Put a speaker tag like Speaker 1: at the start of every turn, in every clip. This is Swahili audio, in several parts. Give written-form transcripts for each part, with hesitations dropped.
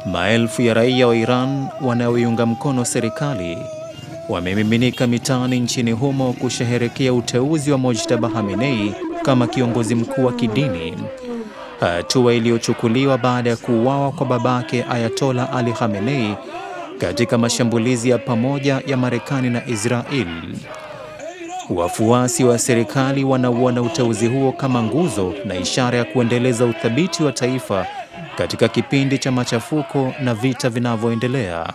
Speaker 1: Maelfu ya raia wa Iran wanaoiunga mkono serikali wamemiminika mitaani nchini humo kusherehekea uteuzi wa Mojtaba Khamenei kama kiongozi mkuu wa kidini, hatua iliyochukuliwa baada ya kuuawa kwa babake Ayatollah Ali Khamenei katika mashambulizi ya pamoja ya Marekani na Israel. Wafuasi wa serikali wanauona uteuzi huo kama nguzo na ishara ya kuendeleza uthabiti wa taifa katika kipindi cha machafuko na vita vinavyoendelea.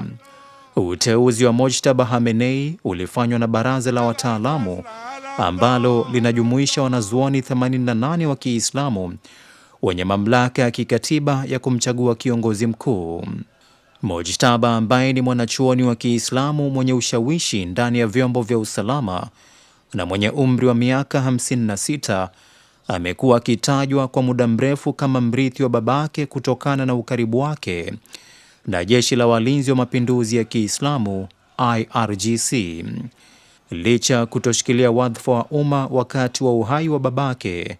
Speaker 1: Uteuzi wa Mojtaba Khamenei ulifanywa na baraza la wataalamu ambalo linajumuisha wanazuoni 88 wa Kiislamu wenye mamlaka ya kikatiba ya kumchagua kiongozi mkuu. Mojtaba, ambaye ni mwanachuoni wa Kiislamu mwenye ushawishi ndani ya vyombo vya usalama na mwenye umri wa miaka 56, amekuwa akitajwa kwa muda mrefu kama mrithi wa babake kutokana na ukaribu wake na Jeshi la Walinzi wa Mapinduzi ya Kiislamu IRGC. Licha kutoshikilia wadhifa wa umma wakati wa uhai wa babake,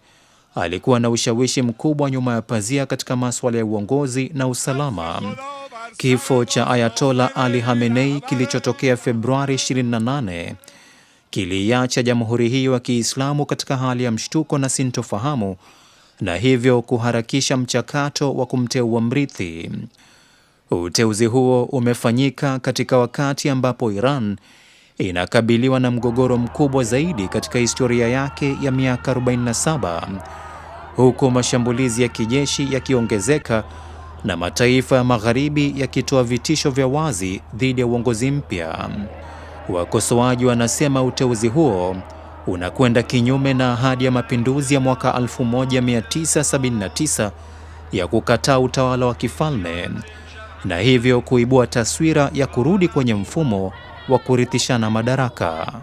Speaker 1: alikuwa na ushawishi mkubwa nyuma ya pazia katika masuala ya uongozi na usalama. Kifo cha Ayatollah Ali Khamenei kilichotokea Februari 28 kiliacha jamhuri hiyo ya Kiislamu katika hali ya mshtuko na sintofahamu, na hivyo kuharakisha mchakato wa kumteua mrithi. Uteuzi huo umefanyika katika wakati ambapo Iran inakabiliwa na mgogoro mkubwa zaidi katika historia yake ya miaka 47, huku mashambulizi ya kijeshi yakiongezeka na mataifa ya Magharibi yakitoa vitisho vya wazi dhidi ya uongozi mpya. Wakosoaji wanasema uteuzi huo unakwenda kinyume na ahadi ya mapinduzi ya mwaka 1979 ya kukataa utawala wa kifalme na hivyo kuibua taswira ya kurudi kwenye mfumo wa kurithishana madaraka.